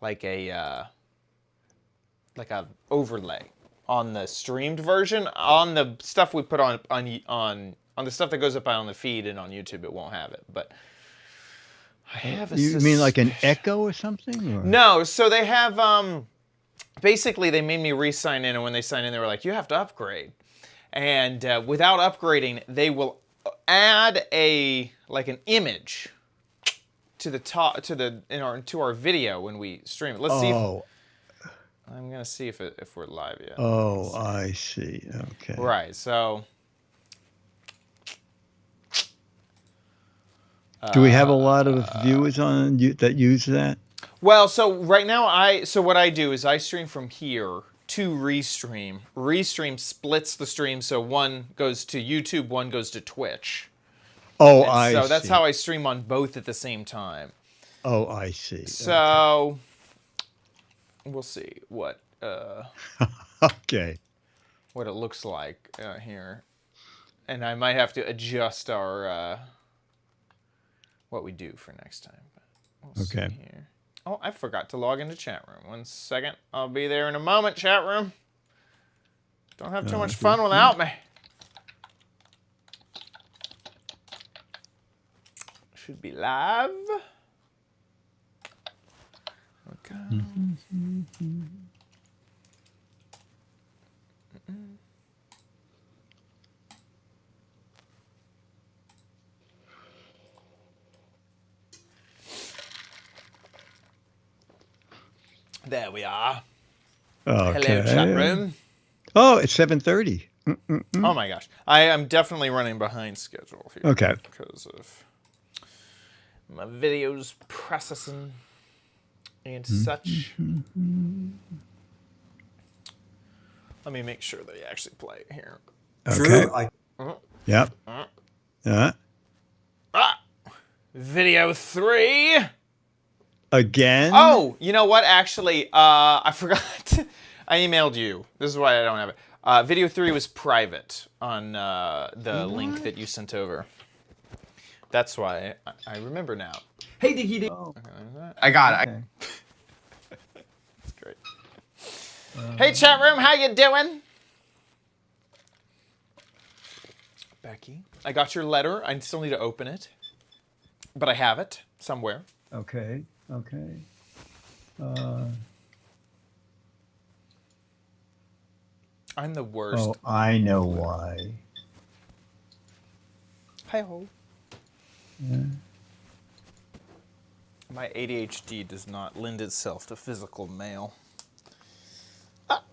like a overlay on the streamed version. On the stuff we put on the stuff that goes up on the feed and on YouTube, it won't have it. But I have a You mean like an echo or something? Or? No, so they have basically they made me re-sign in, and when they sign in, they were like, "You have to upgrade," and without upgrading, they will add an image to the top to our video when we stream it. Let's see. I'm gonna see if we're live yet. Oh, I see. Okay. Right. So. Do we have a lot of viewers on that use that? Well, so right now what I do is I stream from here to Restream. Restream splits the stream, so one goes to YouTube, one goes to Twitch. Oh, So that's how I stream on both at the same time. Oh, I see. So we'll see what okay. What it looks like here, and I might have to adjust our what we do for next time. But we'll see here. Oh, I forgot to log into chat room. 1 second. I'll be there in a moment, chat room. Don't have too much fun without me. Should be live. Okay. There we are. Okay. Hello, chat room. Oh, it's 7:30. Oh my gosh. I am definitely running behind schedule here. Okay. Because of my videos processing and such. Let me make sure they actually play here. Okay. Yep. Video 3. Again? Oh, you know what? Actually, I forgot. I emailed you. This is why I don't have it. Video 3 was private on the link that you sent over. That's why I remember now. Hey, Dicky. Oh. I got it. Okay. That's great. Hey, chat room, how you doing? Becky, I got your letter. I still need to open it, but I have it somewhere. Okay. Okay. I'm the worst. Oh, I know why. Hi-ho. Yeah. My ADHD does not lend itself to physical mail.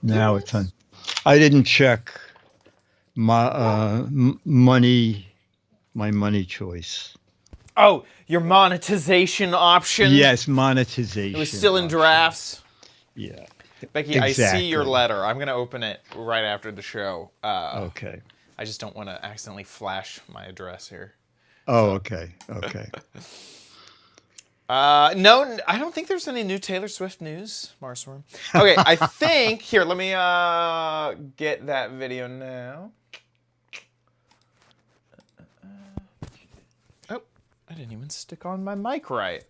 Now it's on. I didn't check my money choice. Oh, your monetization option? Yes, monetization. It was still in drafts. Yeah. Becky, exactly. I see your letter. I'm going to open it right after the show. Okay. I just don't want to accidentally flash my address here. Oh, okay. Okay. No, I don't think there's any new Taylor Swift news, Marsworm. Okay, I think, here, let me get that video now. Oh, I didn't even stick on my mic right.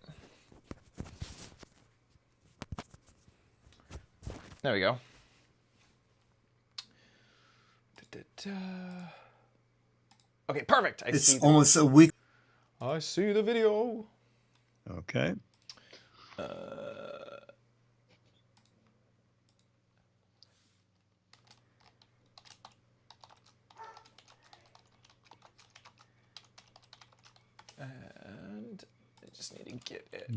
There we go. Okay, perfect. It's almost a week. I see the video. Okay. And I just need to get it.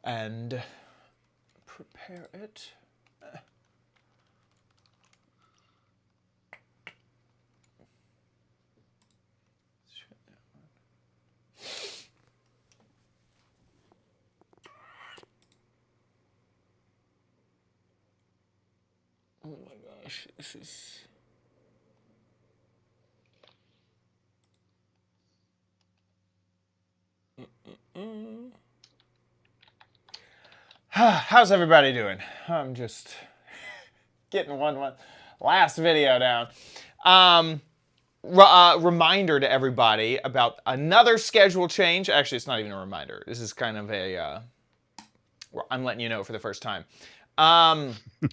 And prepare it. Oh my gosh, this is... How's everybody doing? I'm just getting one last video down. reminder to everybody about another schedule change. Actually, it's not even a reminder. This is kind of a, I'm letting you know for the first time.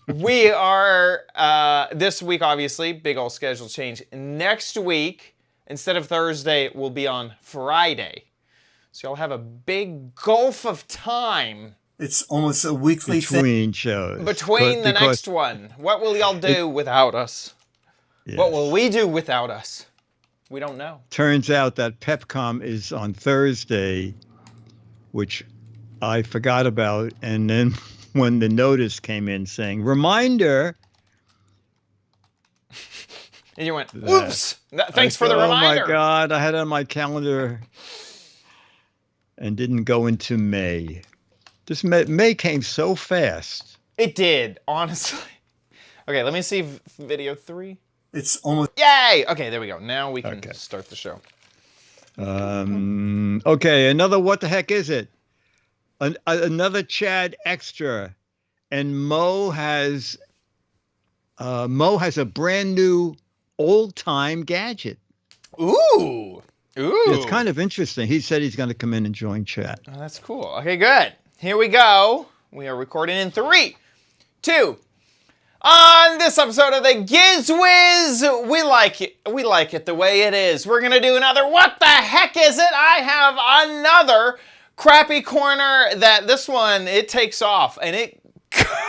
We are, this week, obviously, big old schedule change. Next week, instead of Thursday, we'll be on Friday. So y'all have a big gulf of time. It's almost a weekly thing. Between shows. Between the next one. What will y'all do without us? Yes. What will we do without us? We don't know. Turns out that PepCom is on Thursday, which I forgot about. And then when the notice came in saying, reminder. And you went, oops. Thanks for the reminder. Oh my God, I had it on my calendar and didn't go into May. This May came so fast. It did, honestly. Okay, let me see video 3. It's almost. Yay! Okay, there we go. Now we can start the show. Okay, another what the heck is it? Another Chad extra, and Mo has a brand new old-time gadget. Ooh! It's kind of interesting. He said he's going to come in and join chat. Oh, that's cool. Okay, good. Here we go. We are recording in 3, 2. On this episode of the Giz Wiz, we like it. We like it the way it is. We're gonna do another What the Heck Is It? I have another crappy corner that this one, it takes off and it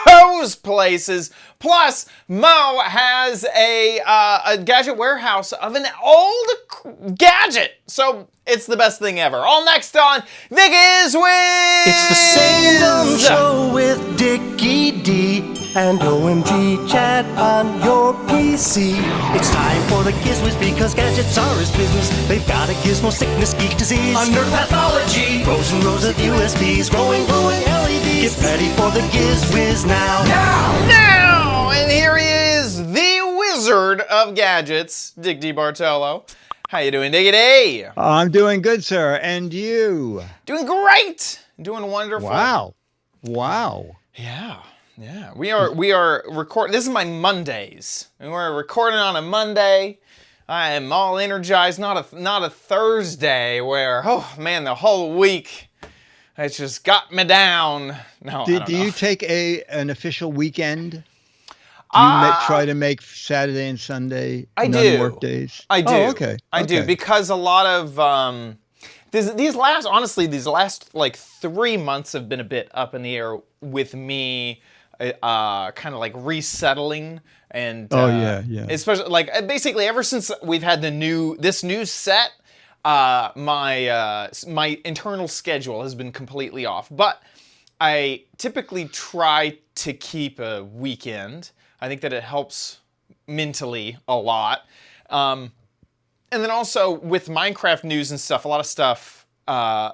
goes places. Plus, Mo has a gadget warehouse of an old gadget. So it's the best thing ever. All next on the Giz Wiz! It's the same dumb show with Dickie D and OMG chat on your PC. It's time for the Giz Wiz because gadgets are his business. They've got a gizmo sickness, geek disease, under pathology, rows and rows of USBs, glowing LEDs. Get ready for the Giz Wiz now. Now! And here he is, the wizard of gadgets, Dick DiBartolo. How you doing, Diggity? I'm doing good, sir. And you? Doing great. Doing wonderful. Wow. Yeah. We are recording. This is my Mondays. And we're recording on a Monday. I am all energized. Not a Thursday where, oh man, the whole week it's just got me down. No. Do you take an official weekend? Do you try to make Saturday and Sunday non-work days? I do. Oh, okay. I do, because a lot of these last like 3 months have been a bit up in the air with me, kind of like resettling and especially like basically ever since we've had this new set, my internal schedule has been completely off. But I typically try to keep a weekend. I think that it helps mentally a lot. And then also with Minecraft news and stuff, a lot of stuff,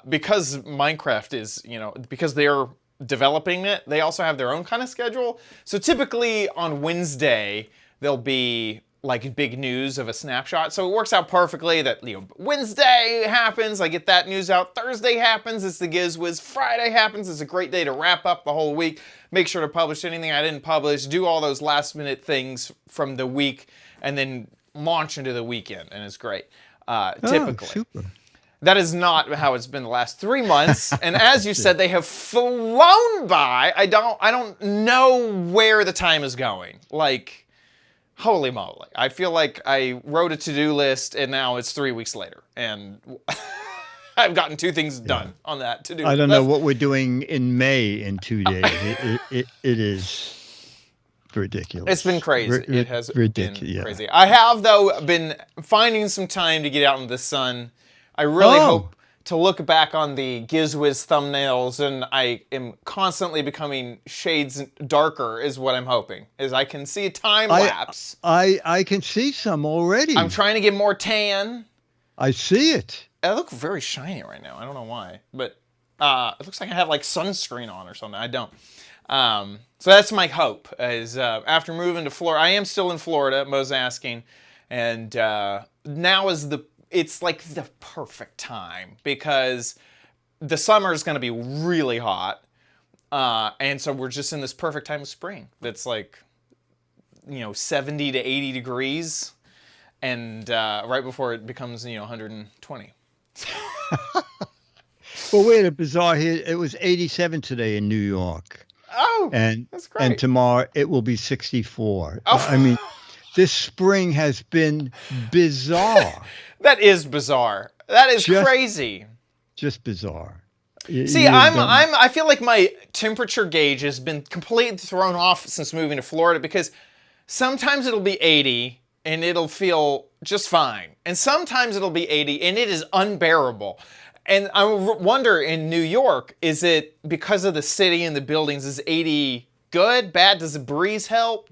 because Minecraft is, because they're developing it, they also have their own kind of schedule. So typically on Wednesday, there'll be like big news of a snapshot. So it works out perfectly that, Wednesday happens, I get that news out. Thursday happens, it's the Giz Wiz. Friday happens, it's a great day to wrap up the whole week. Make sure to publish anything I didn't publish, do all those last minute things from the week, and then launch into the weekend, and it's great, typically. Super. That is not how it's been the last 3 months, and as you said, they have flown by. I don't know where the time is going. Like, holy moly. I feel like I wrote a to-do list and now it's 3 weeks later. And I've gotten 2 things done on that to-do list. I don't know what we're doing in May in 2 days. It is ridiculous. It's been crazy. It has ridiculous. been crazy. I have, though, been finding some time to get out in the sun. I really hope to look back on the Giz Wiz thumbnails, and I am constantly becoming shades darker is what I'm hoping. Is I can see a time lapse. I can see some already. I'm trying to get more tan. I see it. I look very shiny right now. I don't know why, but it looks like I have like sunscreen on or something. I don't. So that's my hope is after moving to Florida. I am still in Florida, Mo's asking, and now is it's like the perfect time because the summer is going to be really hot. And so we're just in this perfect time of spring. That's like, 70 to 80 degrees. and right before it becomes 120. Well, we had a bizarre here. It was 87 today in New York. Oh, And that's great. and tomorrow it will be 64. Oh. I mean, this spring has been bizarre. That is bizarre. That is Just- crazy. Just bizarre. See, I feel like my temperature gauge has been completely thrown off since moving to Florida, because sometimes it'll be 80 and it'll feel just fine, and sometimes it'll be 80 and it is unbearable. And I wonder, in New York, is it because of the city and the buildings? Is 80 good, bad? Does the breeze help?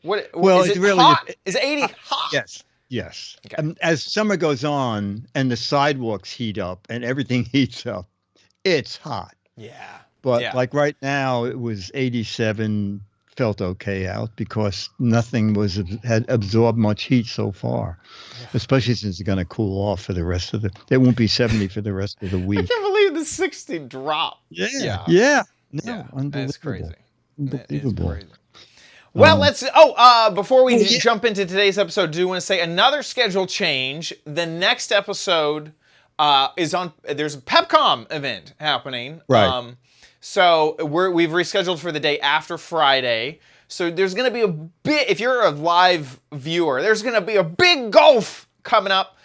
Well, is it it really hot? Is 80 hot? Yes. Okay. As summer goes on and the sidewalks heat up and everything heats up, it's hot. Yeah. But Yeah. like right now, it was 87. Felt okay out because nothing had absorbed much heat so far, especially since it's going to cool off for the rest of it won't be 70 for the rest of the I week. can't believe the 60 drop. Yeah. Yeah. Yeah. No, Yeah, unbelievable. that's crazy. That is Unbelievable. crazy. Well, before we yeah. jump into today's episode, do want to say another schedule change. The next episode is on. There's a PepCom event happening. Right. So we've rescheduled for the day after Friday. So there's going to be a bit. If you're a live viewer, there's going to be a big gulf coming up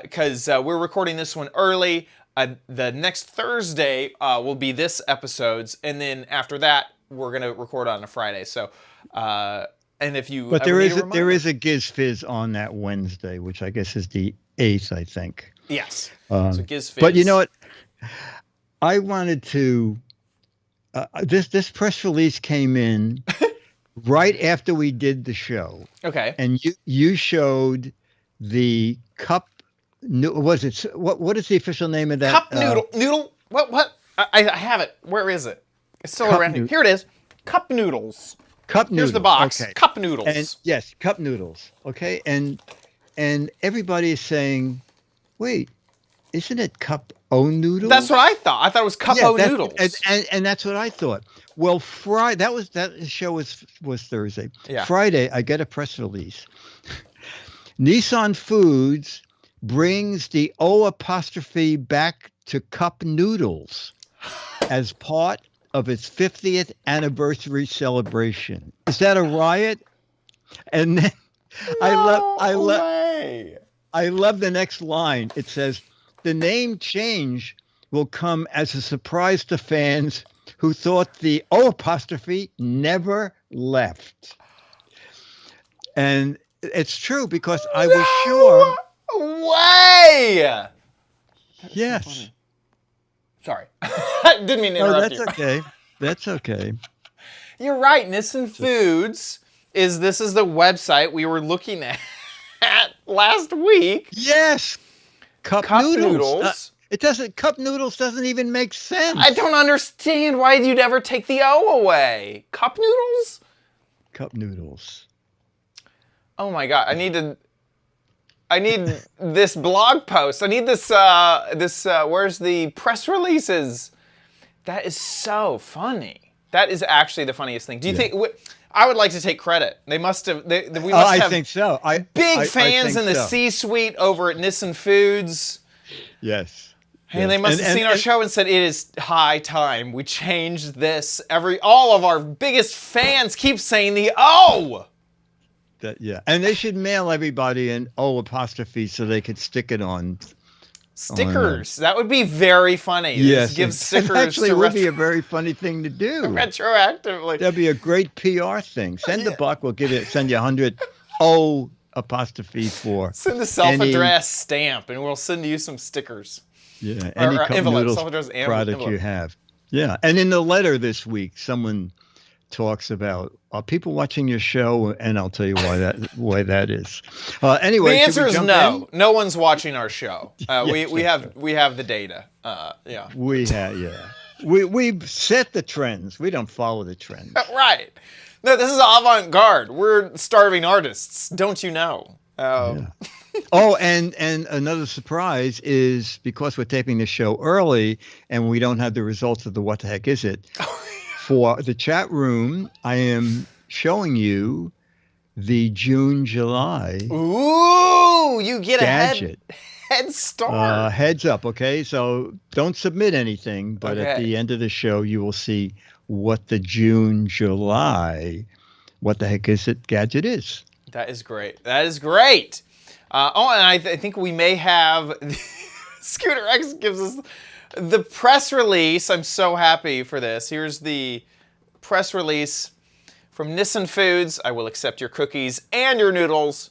because we're recording this one early. The next Thursday will be this episode's, and then after that, we're going to record on a Friday. So, and if you But ever need a there reminder- is a Giz Fizz on that Wednesday, which I guess is the 8th, I think. Yes. Um, So Giz Fizz. But you know what? I wanted to. This press release came in right after we did the show, Okay. and you showed the cup. Was it what is the official name of that? Cup noodle. What? I have it. Where is it? It's still Cup around here. noodle. Here it is. Cup noodles. Cup noodles. Here's the box. Okay. Cup noodles. And yes, cup noodles. Okay, and everybody is saying, wait, isn't it cup o noodles? That's what I thought. I thought it was cup o noodles. And that's what I thought. Well, that show was Thursday. Yeah. Friday, I get a press release. Nissan Foods brings the O apostrophe back to cup noodles as part of its 50th anniversary celebration. Is that a riot? And then I love the next line. It says, the name change will come as a surprise to fans who thought the O apostrophe never left. And it's true because I was sure. Way. Yes. Sorry. Didn't mean to No, interrupt that's you. okay. That's okay. You're right. Nissan Foods is the website we were looking at last week. Yes. Cup noodles. Cup noodles doesn't even make sense. I don't understand why you'd ever take the O away. Cup noodles? Cup noodles. Oh my god! I need this blog post. I need this. Where's the press releases? That is so funny. That is actually the funniest thing. Do you think? I would like to take credit. They must have. We must I have think so. big fans think in the so. C-suite over at Nissan Foods. Yes. And they must have seen our show and said, it is high time we changed this. All of our biggest fans keep saying the O. And they should mail everybody an O apostrophe so they could stick it on Stickers. That would be very funny. Yes, Give stickers actually to would be a very funny thing to do. retroactively. That'd be a great PR thing. Send a buck, we'll send you 100 O apostrophe for. Send a self-addressed stamp, and we'll send you some stickers. Yeah, any cup envelope, noodles self-addressed product envelope. you have. Yeah, and in the letter this week, someone talks about, are people watching your show? And I'll tell you why that is. Anyway, The should answer we is jump no. in? No one's watching our show. We Yes, have the data. Yeah. We have, yeah. We've set the trends. We don't follow the trends. Right. No, this is avant-garde. We're starving artists. Don't you know? Oh, and another surprise is because we're taping the show early and we don't have the results of the What the Heck Is It? For the chat room, I am showing you the June, July Ooh, you get a Gadget. head start. Heads up, okay? So don't submit anything, but at Okay. the end of the show, you will see what the June, July, what the heck is it gadget is. That is great. That is great. And I think we may have Scooter X gives us the press release. I'm so happy for this. Here's the press release from Nissan Foods. I will accept your cookies and your noodles.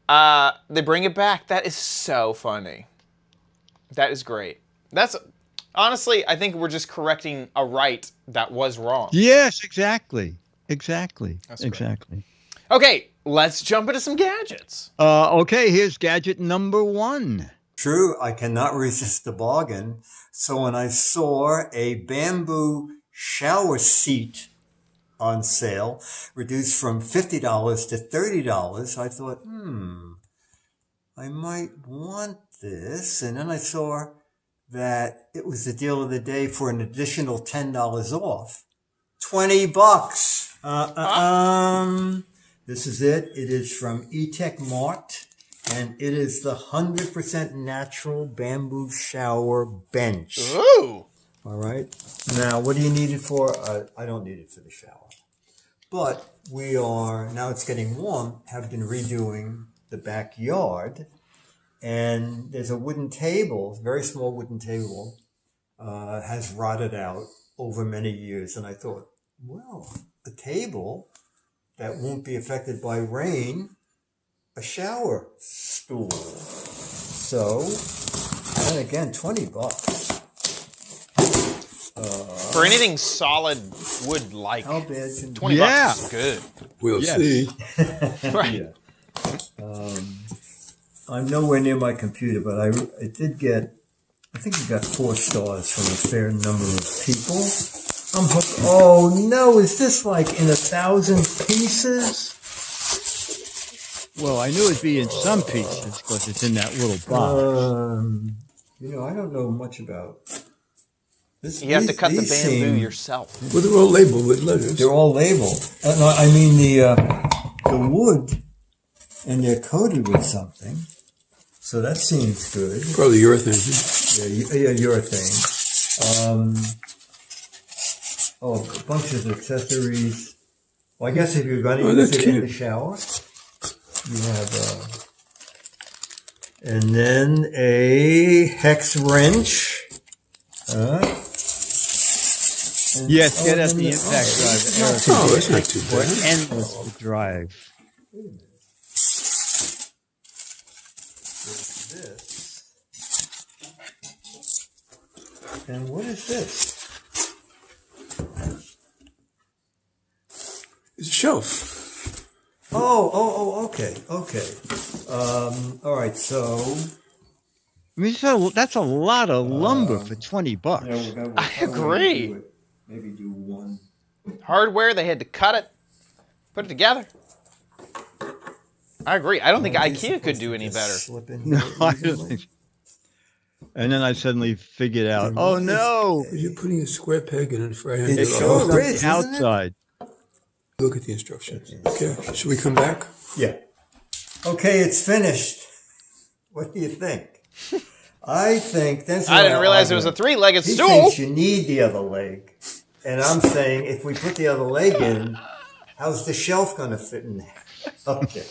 They bring it back. That is so funny. That is great. That's honestly, I think we're just correcting a right that was wrong. Yes, exactly. Exactly. That's great. Exactly. Okay, let's jump into some gadgets. Okay, here's gadget number 1. True, I cannot resist the bargain. So when I saw a bamboo shower seat on sale, reduced from $50 to $30, I thought, I might want this. And then I saw that it was the deal of the day for an additional $10 off. $20. This is it. It is from eTech Mart, and it is the 100% natural bamboo shower bench. Ooh. All right. Now, what do you need it for? I don't need it for the shower. But we are, now it's getting warm, have been redoing the backyard. And there's a wooden table, very small wooden table, has rotted out over many years. And I thought, well, a table that won't be affected by rain, a shower stool. So, and again, $20. For anything solid wood like How bad can 20 Yeah. bucks is good. We'll Yes. see. Right. I'm nowhere near my computer, but I did get, I think we got 4 stars from a fair number of people. I'm hooked. Oh no, is this like in 1,000 pieces? Well, I knew it'd be in some pieces because it's in that little box. I don't know much about this. You have to cut the these bamboo seem- yourself. Well, they're all labeled with letters. They're all labeled. No, I mean the wood, and they're coated with something. So that seems good. Probably urethane. Yeah, urethane. A bunch of accessories. Well, I guess if you're going to use that's it in cute. the shower, you have, and then a hex wrench. Yes, get and at then the impact drive. Oh, that's not too bad. Endless drive. This. And what is this? It's a shelf. Okay. All right, so. I mean, so that's a lot of lumber for $20. I agree. Maybe do one. Hardware, they had to cut it, put it together. I agree. I don't think IKEA could do any better. Slip in No, here I don't easily. think. And then I suddenly figured out, oh no, You're putting a square peg in it for It it sure shows up is, the isn't it? outside. Look at the instructions. Okay, should we come back? Yeah. Okay, it's finished. What do you think? I think that's. I didn't realize it was a three-legged He stool. thinks you need the other leg, and I'm saying if we put the other leg in, how's the shelf going to fit in there? Okay.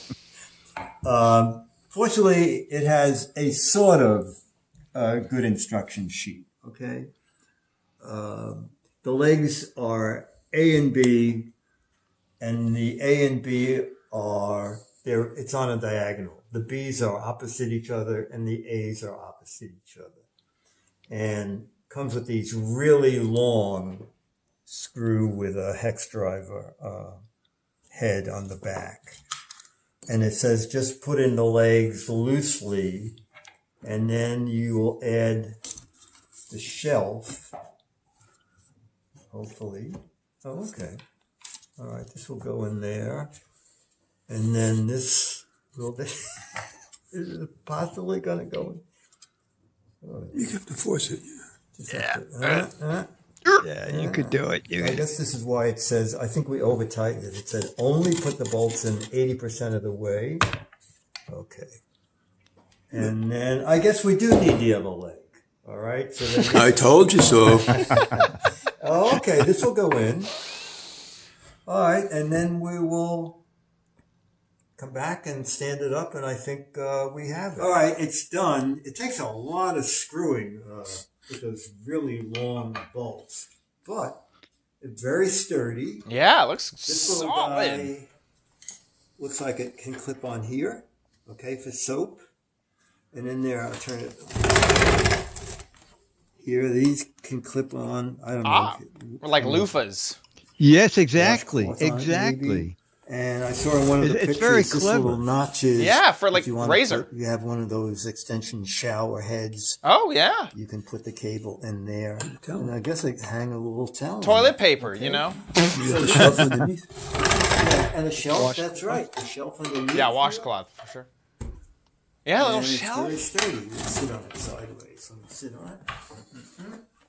Fortunately, it has a sort of good instruction sheet. Okay. The legs are A and B, and the A and B are there. It's on a diagonal. The B's are opposite each other, and the A's are opposite each other, and comes with these really long screw with a hex driver head on the back. And it says just put in the legs loosely, and then you will add the shelf, hopefully. Oh, okay. All right, this will go in there. And then this will be, is it possibly going to go in? You have to force it. Just have to, Yeah, you could do it. You I could. guess this is why it says, I think we over-tightened it. It said only put the bolts in 80% of the way. Okay. And then I guess we do need the other leg. All right. So then I told you so. oh, okay. This will go in. All right. And then we will come back and stand it up. And I think we have it. All right. It's done. It takes a lot of screwing with those really long bolts. But it's very sturdy. Yeah, it looks This little solid. guy looks like it can clip on here. Okay, for soap. And in there, I'll turn it. Here, these can clip on. I don't know. Like loofahs. Yes, exactly. Washcloth on it, Exactly. maybe. And I saw in one of the It's pictures, very this clever. little notches. Yeah, for, like, if you wanna razor. you have one of those extension shower heads. Oh, yeah. You can put the cable in there. And I guess I hang a little towel. Toilet paper, you know? You got the shelf underneath. Yeah, and a shelf, that's right. The shelf underneath. Yeah, washcloth, for sure. Yeah, a little And it's shelf. very sturdy. You can sit on it sideways. Let me sit on it.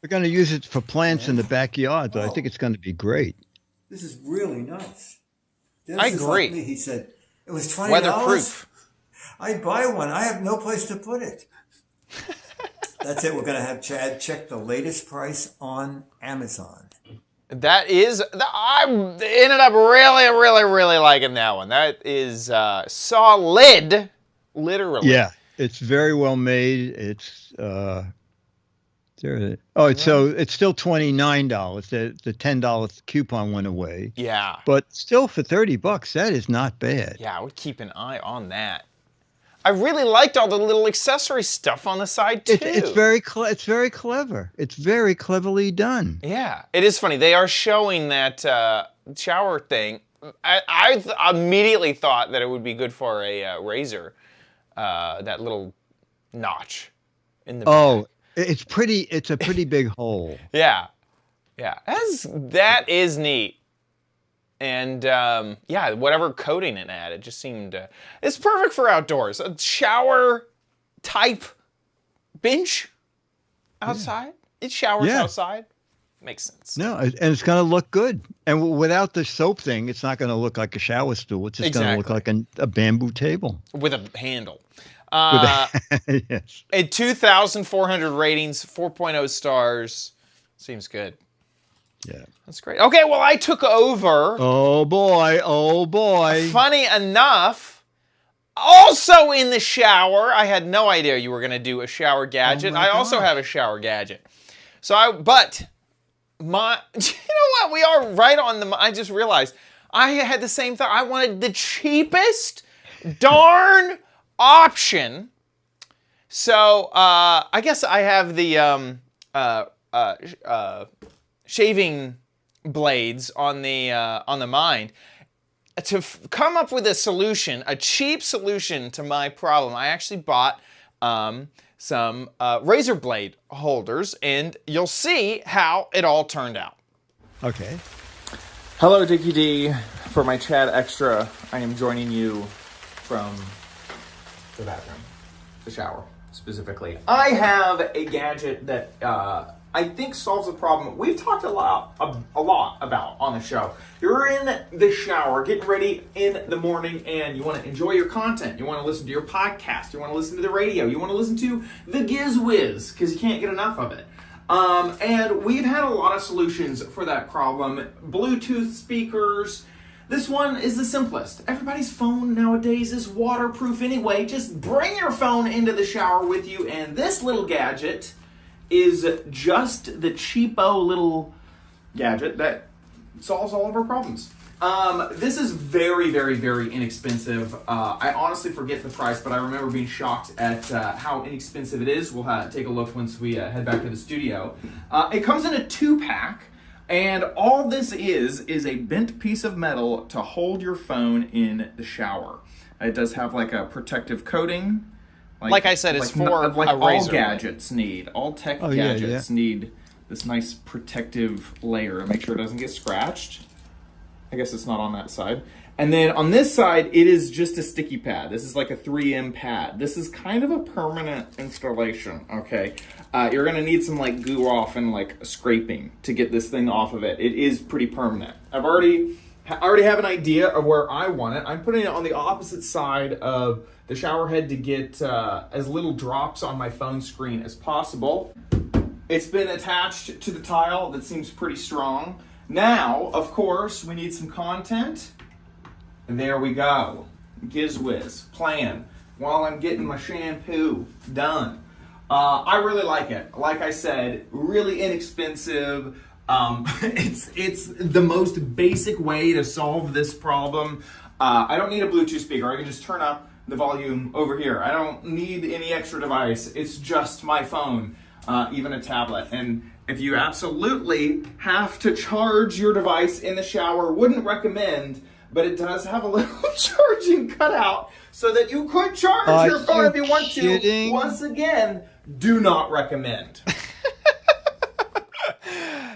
We're going to use it for plants in the backyard, so I think it's going to be great. This is really nice. I Dennis is agree. like me. He said, it was $20. Weatherproof. I'd buy one. I have no place to put it. That's it. We're going to have Chad check the latest price on Amazon. That is, I ended up really liking that one. That is solid, literally. Yeah, it's very well made. It's so it's still $29. The $10 coupon went away, Yeah. but still for $30, that is not bad. Yeah, I would keep an eye on that. I really liked all the little accessory stuff on the side too. It's very clever. It's very cleverly done. Yeah, it is funny. They are showing that shower thing. I immediately thought that it would be good for a razor. That little notch in the back. It's pretty. It's a pretty big hole. Yeah. That is neat. And yeah, whatever coating it had, it just seemed it's perfect for outdoors. A shower type bench outside. It showers outside. Makes sense. No, and it's going to look good. And without the soap thing, it's not going to look like a shower stool. It's just going to look like a bamboo table With a handle. yes. At 2,400 ratings, 4.0 stars. Seems good. Yeah. That's great. Okay, well, I took over. Oh boy. Funny enough, also in the shower, I had no idea you were going to do a shower gadget. I also have a shower gadget. You know what? We are right on the, I just realized I had the same thought. I wanted the cheapest darn option. So, I guess I have the, shaving blades on the mind. To come up with a solution, a cheap solution to my problem, I actually bought some razor blade holders, and you'll see how it all turned out. Okay. Hello, Dickie D. For my Chad Extra, I am joining you from the bathroom, the shower specifically. I have a gadget that I think solves a problem we've talked a lot about on the show. You're in the shower, getting ready in the morning, and you want to enjoy your content. You want to listen to your podcast. You want to listen to the radio. You want to listen to the Giz Wiz, because you can't get enough of it. And we've had a lot of solutions for that problem. Bluetooth speakers. This one is the simplest. Everybody's phone nowadays is waterproof anyway. Just bring your phone into the shower with you, and this little gadget is just the cheapo little gadget that solves all of our problems. This is very, very, very inexpensive. I honestly forget the price, but I remember being shocked at how inexpensive it is. We'll take a look once we head back to the studio. It comes in a 2-pack, and all this is a bent piece of metal to hold your phone in the shower. It does have like a protective coating. Like I said, it's for like a all razor. gadgets need, all tech gadgets need this nice protective layer to make sure it doesn't get scratched. I guess it's not on that side. And then on this side, it is just a sticky pad. This is like a 3M pad. This is kind of a permanent installation, okay? You're gonna need some like glue off and like scraping to get this thing off of it. It is pretty permanent. I already have an idea of where I want it. I'm putting it on the opposite side of the shower head to get as little drops on my phone screen as possible. It's been attached to the tile. That seems pretty strong. Now, of course, we need some content. And there we go. Giz Wiz plan while I'm getting my shampoo done. I really like it. Like I said, really inexpensive. It's the most basic way to solve this problem. I don't need a Bluetooth speaker. I can just turn up the volume over here. I don't need any extra device. It's just my phone, even a tablet. And if you absolutely have to charge your device in the shower, wouldn't recommend, but it does have a little charging cutout so that you could charge your phone if you want to. Once again, do not recommend.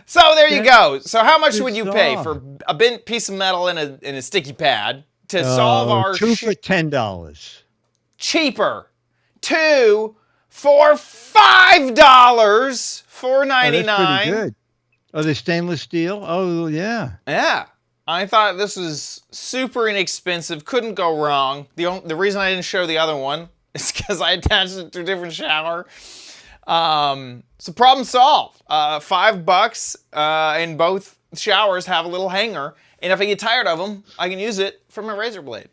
So there you go. So how much would you pay for a bent piece of metal in a sticky pad to solve our... Two for $10. Cheaper. Two for $5. $4.99. That's pretty good. Oh, the stainless steel? Oh, yeah. Yeah. I thought this was super inexpensive. Couldn't go wrong. The reason I didn't show the other one is because I attached it to a different shower. So problem solved. $5, and both showers have a little hanger. And if I get tired of them, I can use it for my razor blade.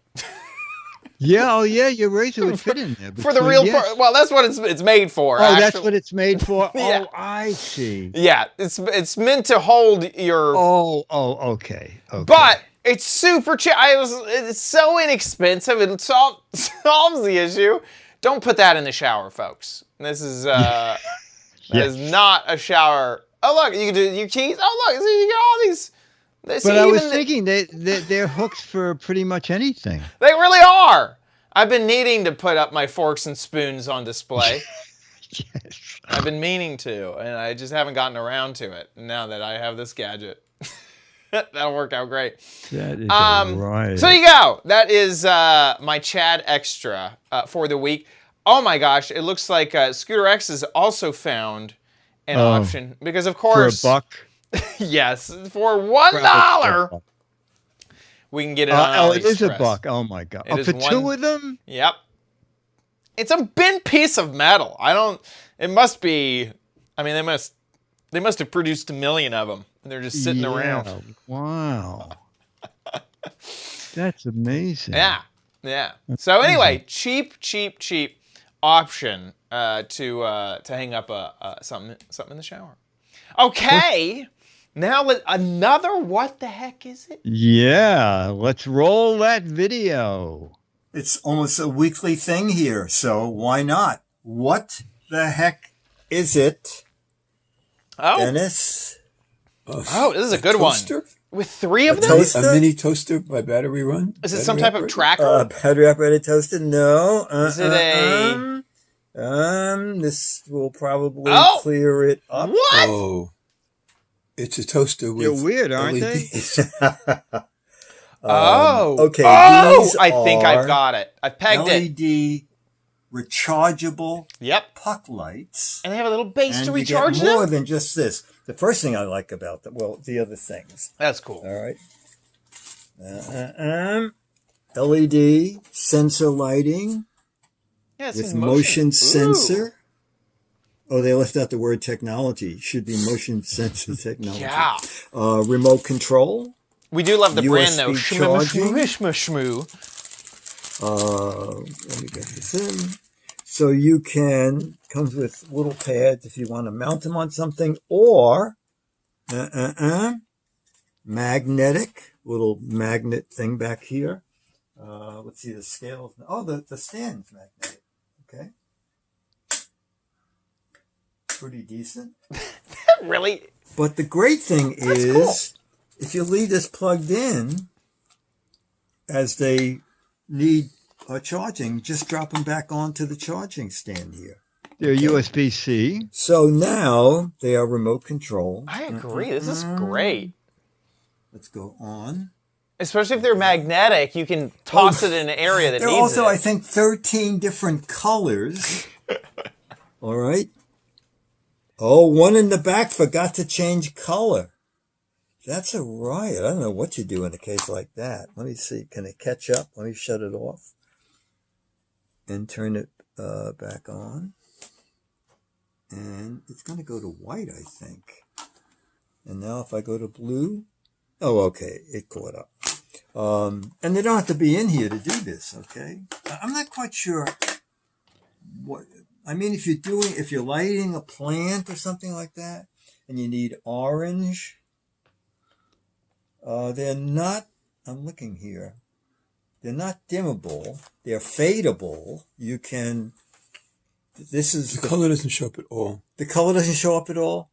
Yeah, oh yeah, your razor would fit in there. For the real part. Well, that's what it's made for. Oh, that's what it's made for? Yeah. Oh, I see. Yeah, it's meant to hold your... Oh, okay. But it's super cheap. It's so inexpensive. It solves the issue. Don't put that in the shower, folks. This is that is not a shower. Oh look, you can do your keys. Oh look, you get all these. But I was thinking they're hooks for pretty much anything. They really are. I've been needing to put up my forks and spoons on display. Yes. I've been meaning to, and I just haven't gotten around to it. Now that I have this gadget, that'll work out great. That is right. So there you go. That is my Chad Extra for the week. Oh my gosh, it looks like Scooter X has also found an option because, of course, for $1. Yes, for $1, we can get it on AliExpress. It is $1. Oh my god! For two of them? Yep. It's a bent piece of metal. It must be. I mean, they must have produced 1 million of them, and they're just sitting around. Wow. That's amazing. Yeah. So anyway, cheap option to hang up something in the shower. Okay. Now another what the heck is it? Yeah, let's roll that video. It's almost a weekly thing here, so why not? What the heck is it? Oh, Dennis? This is a good toaster? one. With 3 of them? Toaster? A mini toaster by battery run? Is it some type of tracker? Battery operated toaster? No. Is it a... This will probably clear it up. What? Oh. It's a toaster with You're weird, aren't LEDs. they? Okay. I think I've got it. I've pegged it. LED rechargeable Yep. puck lights. And they have a little base And to you recharge get more them? than just this. The first thing I like about them, the other things. That's cool. All right. LED sensor lighting Yeah, it with says motion Ooh. sensor. Oh, they left out the word technology. Should be motion sensor technology. Yeah. Remote control. We do love the brand, though. USB charging. Shmoo. Let me get this in. So you comes with little pads if you want to mount them on something, or magnetic, little magnet thing back here. Let's see the scale. Oh, the stand's magnetic. Okay. Pretty decent. Really? But the great thing is, cool. if you leave this plugged in, as they need charging, just drop them back onto the charging stand here. They're USB-C. So now they are remote control. I agree. This is great. Let's go on. Especially if they're magnetic, you can toss it in an area that There are needs also, it. I think, 13 different colors. All right. Oh, one in the back forgot to change color. That's a riot. I don't know what you do in a case like that. Let me see. Can it catch up? Let me shut it off and turn it back on. And it's going to go to white, I think. And now if I go to blue, oh, okay, it caught up. And they don't have to be in here to do this, okay? I'm not quite sure what, I mean, if you're lighting a plant or something like that, and you need orange, they're not, I'm looking here, they're not dimmable, they're fadeable. You can, this is The color doesn't show up at all. the color doesn't show up at all?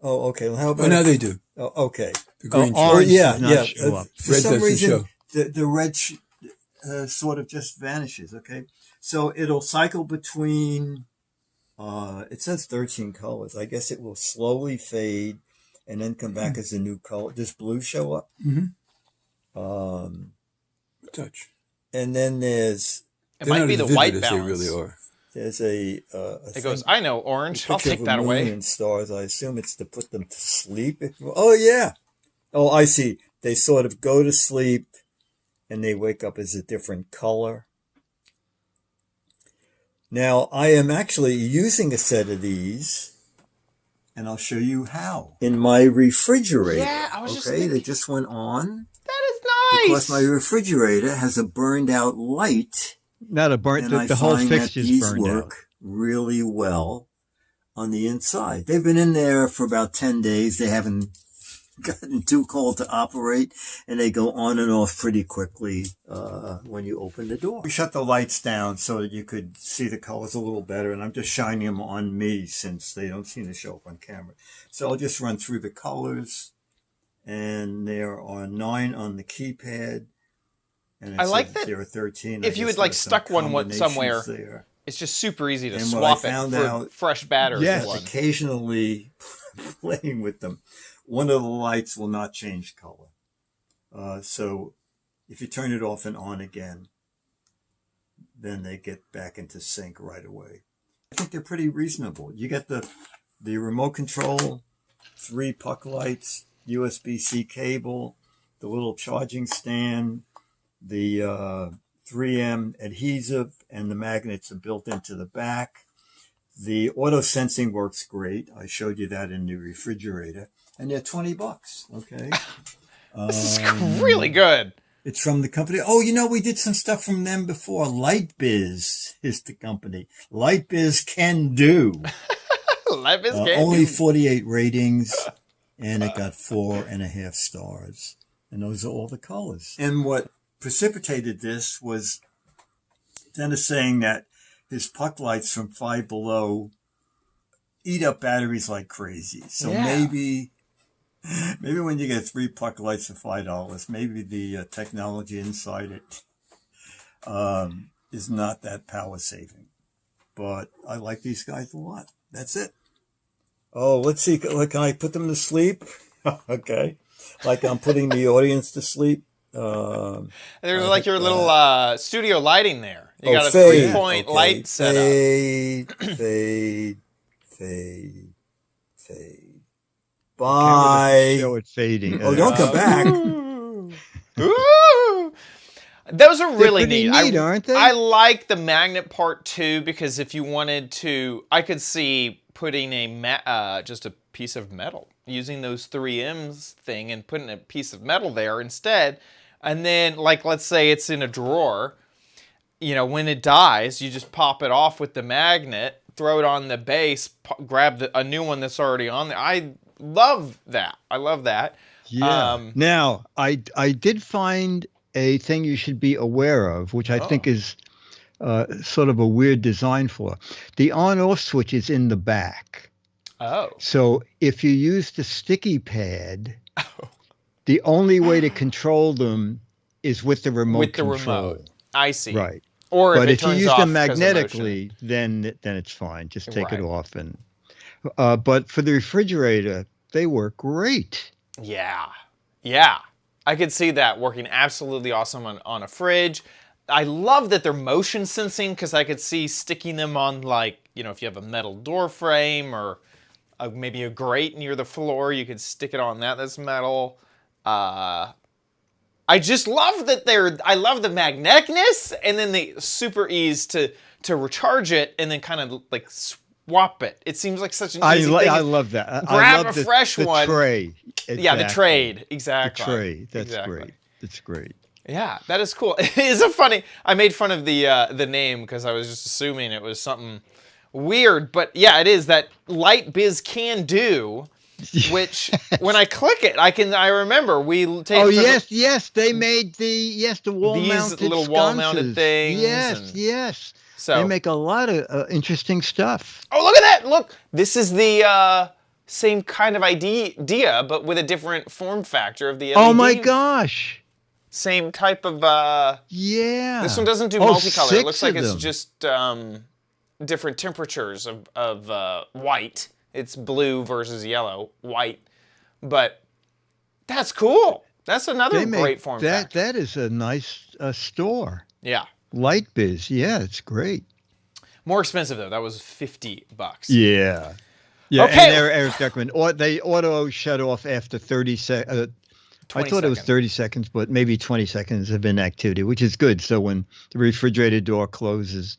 Oh, okay. Well, how about Oh, now they do. Oh, okay. The green Oh, shows. orange yeah, does not yeah. show up. For Red some doesn't reason, show. the red sort of just vanishes. Okay, so it'll cycle between. It says 13 colors. I guess it will slowly fade and then come back as a new color. Does blue show up? Mm-hmm. Touch. And then there's It They're might not be as the vivid white as balance. they really are. there's a It goes, I know orange. I'll picture take of a that moon away. and stars. I assume it's to put them to sleep. Oh yeah. Oh, I see. They sort of go to sleep and they wake up as a different color. Now, I am actually using a set of these, and I'll show you how. In my refrigerator. Yeah, I was just Okay, thinking. they just went on. That is nice. Because my refrigerator has a burned out light. Not a burnt. And I The whole find that fixture's these burned work out. really well on the inside. They've been in there for about 10 days. They haven't gotten too cold to operate, and they go on and off pretty quickly when you open the door. We shut the lights down so that you could see the colors a little better, and I'm just shining them on me since they don't seem to show up on camera. So I'll just run through the colors, and there are 9 on the keypad. And I like that there are 13. if you had, like, stuck one somewhere, there. It's just super easy to And what I swap it found for out- fresh batteries. Yes. One. Occasionally playing with them, one of the lights will not change color. So if you turn it off and on again, then they get back into sync right away. I think they're pretty reasonable. You get the remote control, 3 puck lights, USB-C cable, the little charging stand, the 3M adhesive, and the magnets are built into the back. The auto sensing works great. I showed you that in the refrigerator, and they're $20. Okay, This is really good. it's from the company. Oh, you know, we did some stuff from them before. Lightbiz is the company. Lightbiz can do. Life is Only 48 ratings, and it got 4.5 stars. And those are all the colors. And what precipitated this was Dennis saying that his puck lights from Five Below eat up batteries like crazy. So Yeah. maybe when you get 3 puck lights for $5, maybe the technology inside it is not that power saving. But I like these guys a lot. That's it. Oh, let's see. Can I put them to sleep? Okay. Like I'm putting the audience to sleep. There's like your little studio lighting there. You got a fade. 3-point Okay. light set up. Fade. Camera doesn't Bye. show it fading. Oh, don't come back. Ooh. Those are really pretty neat. neat, aren't they? I like the magnet part too, because if you wanted to, I could see putting just a piece of metal, using those 3Ms thing and putting a piece of metal there instead. And then, like, let's say it's in a drawer, you know, when it dies, you just pop it off with the magnet, throw it on the base, grab a new one that's already on there. I love that. I love that. Yeah. Now, I did find a thing you should be aware of, which I think is sort of a weird design flaw. The on-off switch is in the back. Oh. So if you use the sticky pad, the only way to control them is with the remote With the control. remote. I see. Right. Or But if, if you use them because of motion. magnetically, then it's fine. Just take it Right. off. And but for the refrigerator, they work great. Yeah. Yeah. I could see that working absolutely awesome on a fridge. I love that they're motion sensing because I could see sticking them on, like, you know, if you have a metal door frame or maybe a grate near the floor, you could stick it on that that's metal. I just love that I love the magneticness and then the super ease to recharge it and then kind of like swap it. It seems like such an easy thing. I love that. Grab I love a fresh one. The tray. Yeah, the trade. Exactly. The tray. That's exactly. great. That's great. Yeah, that is cool. It is a funny. I made fun of the name because I was just assuming it was something weird, but yeah, it is that Light Biz Can Do, which when I click it, I remember we. Oh yes, they made the wall-mounted little sconces. wall-mounted things. Yes. So they make a lot of interesting stuff. Oh, look at that! Look, this is the same kind of idea, but with a different form factor of the LED. Oh my gosh! Same type of. Yeah. This one doesn't do multicolor. It looks 6 like of it's them. just different temperatures of white. It's blue versus yellow, white. But that's cool. That's another great form factor. That is a nice store. Yeah. Light Biz. Yeah, it's great. More expensive though. That was $50. Yeah. Yeah. Okay. And Eric Duckman, they auto shut off after 30 seconds. I thought it was 30 seconds, but maybe 20 seconds of inactivity, which is good. So when the refrigerator door closes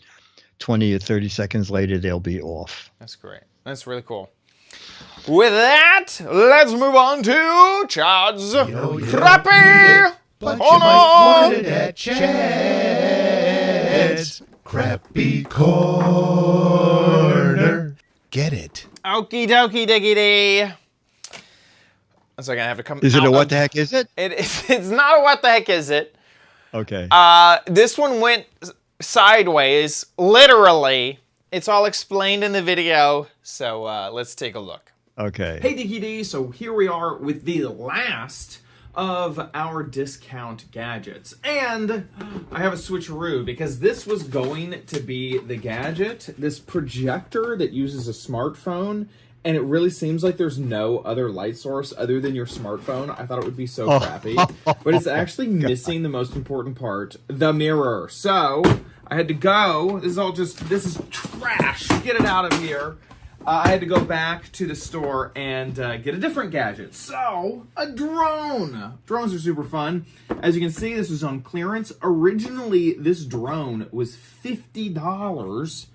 20 or 30 seconds later, they'll be off. That's great. That's really cool. With that, let's move on to Chad's Crappy Corner. At Chad's Crappy Corner. Get it. Okie dokie diggity. So I'm gonna have to come. Is it a what the heck is it? It's not a what the heck is it. Okay. This one went sideways, literally. It's all explained in the video, so let's take a look. Okay. Hey Dicky D, so here we are with the last of our discount gadgets. And I have a switcheroo because this was going to be the Gadget, this projector that uses a smartphone, and it really seems like there's no other light source other than your smartphone. I thought it would be so crappy, but it's actually missing the most important part, the mirror. So I had to go, this is trash, get it out of here. I had to go back to the store and get a different gadget. So, a drone. Drones are super fun. As you can see, this was on clearance. Originally, this drone was $50,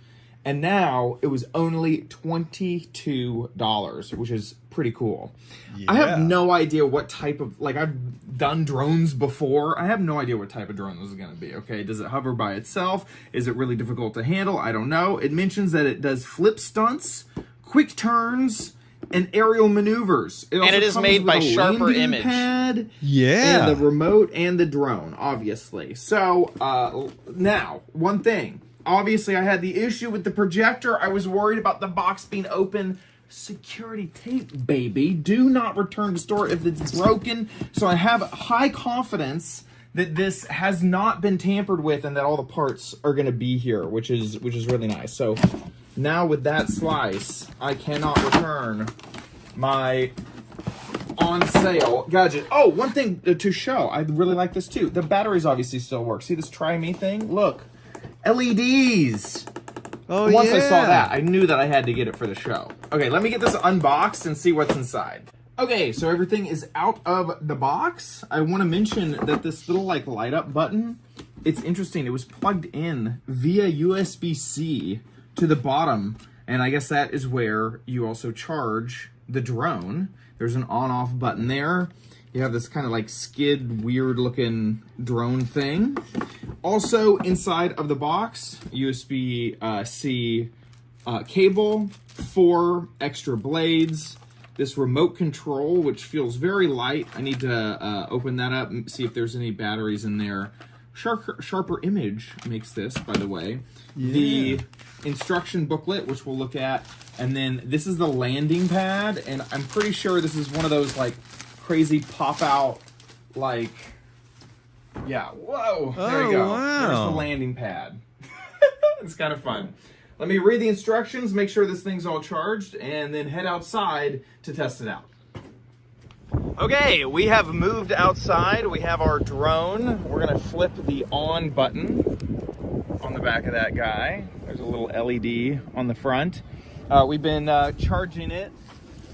and now it was only $22, which is pretty cool. Yeah. I have no idea what type of, like, I've done drones before. I have no idea what type of drone this is going to be, okay? Does it hover by itself? Is it really difficult to handle? I don't know. It mentions that it does flip stunts, quick turns, and aerial maneuvers. It is made by Sharper Image. Pad, yeah. And the remote and the drone, obviously. So, now, one thing. Obviously, I had the issue with the projector. I was worried about the box being open. Security tape, baby. Do not return to store if it's broken. So I have high confidence that this has not been tampered with and that all the parts are going to be here, which is really nice. So now with that slice, I cannot return my on sale gadget. Oh, one thing to show. I really like this too. The batteries obviously still work. See this Try Me thing? Look. LEDs. Oh, Once I saw that, I knew that I had to get it for the show. Okay, let me get this unboxed and see what's inside. Okay, so everything is out of the box. I want to mention that this little like light up button, it's interesting. It was plugged in via USB-C to the bottom, and I guess that is where you also charge the drone. There's an on-off button there. You have this kind of like skid, weird looking drone thing. Also inside of the box, USB-C cable, 4 extra blades, this remote control, which feels very light. I need to open that up and see if there's any batteries in there. Sharper Image makes this, by the way. Yeah. The instruction booklet, which we'll look at. And then this is the landing pad, and I'm pretty sure this is one of those like crazy pop out, like, yeah, whoa, there you go. Wow. There's the landing pad. It's kind of fun. Let me read the instructions, make sure this thing's all charged, and then head outside to test it out. Okay, we have moved outside. We have our drone. We're gonna flip the on button on the back of that guy. There's a little LED on the front. We've been charging it.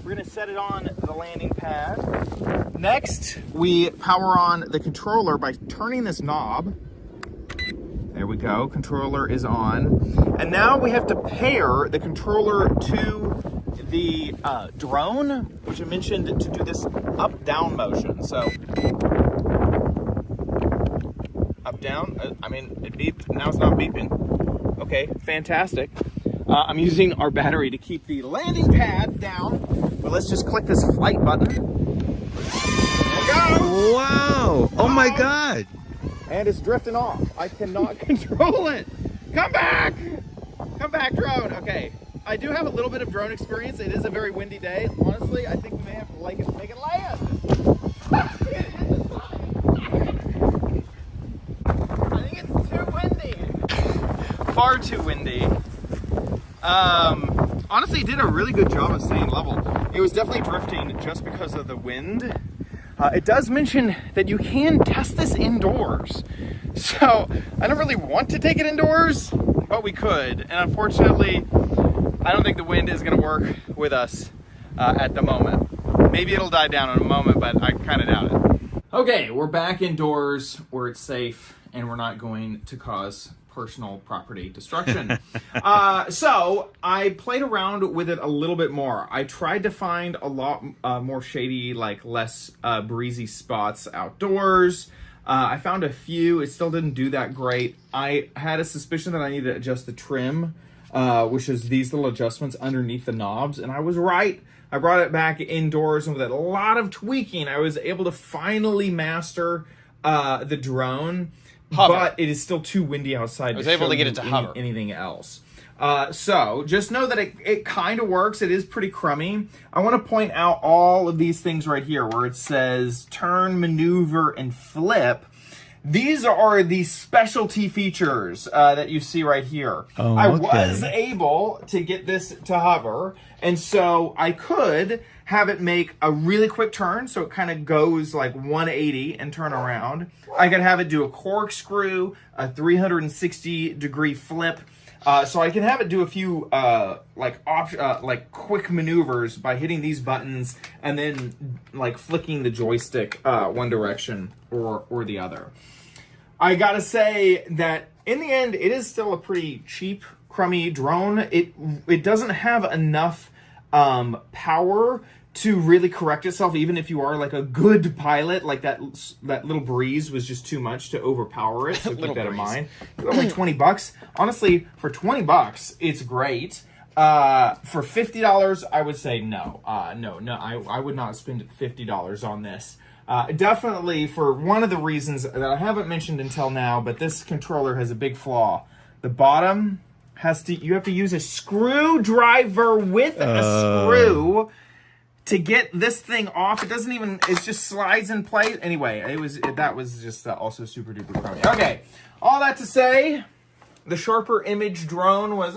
We're gonna set it on the landing pad. Next, we power on the controller by turning this knob. There we go, controller is on. And now we have to pair the controller to the drone, which I mentioned to do this up-down motion. So, up-down, I mean, it beeped, now it's not beeping. Okay, fantastic. I'm using our battery to keep the landing pad down. But let's just click this flight button. There we go! Wow! Oh my God! And it's drifting off. I cannot control it. Come back! Come back, drone. Okay. I do have a little bit of drone experience. It is a very windy day. Honestly, I think we may have to make it land. I think it's too windy. Far too windy. Honestly, it did a really good job of staying level. It was definitely drifting just because of the wind. It does mention that you can test this indoors. So I don't really want to take it indoors, but we could. And unfortunately, I don't think the wind is gonna work with us at the moment. Maybe it'll die down in a moment, but I kind of doubt it. Okay, we're back indoors where it's safe and we're not going to cause personal property destruction. So I played around with it a little bit more. I tried to find a lot more shady, like less breezy spots outdoors. I found a few. It still didn't do that great. I had a suspicion that I needed to adjust the trim, which is these little adjustments underneath the knobs, and I was right. I brought it back indoors, and with a lot of tweaking, I was able to finally master the drone. Hover. But it is still too windy outside. I was able to get it to hover. Anything else. So just know that it kind of works. It is pretty crummy. I want to point out all of these things right here where it says turn, maneuver, and flip. These are the specialty features that you see right here. Oh, I was able to get this to hover, and so I could have it make a really quick turn, so it kind of goes like 180 and turn around. I could have it do a corkscrew, a 360-degree flip, so I can have it do a few like quick maneuvers by hitting these buttons and then like flicking the joystick one direction or the other. I gotta say that in the end, it is still a pretty cheap, crummy drone. It doesn't have enough power to really correct itself, even if you are like a good pilot. Like that little breeze was just too much to overpower it, so keep that in mind. It's only $20. Honestly, for $20, it's great. For $50, I would say no. I would not spend $50 on this. Definitely for one of the reasons that I haven't mentioned until now, but this controller has a big flaw. The bottom you have to use a screwdriver with a screw to get this thing off. It just slides in place. Anyway, that was just also super duper crummy. Okay, all that to say, the Sharper Image drone was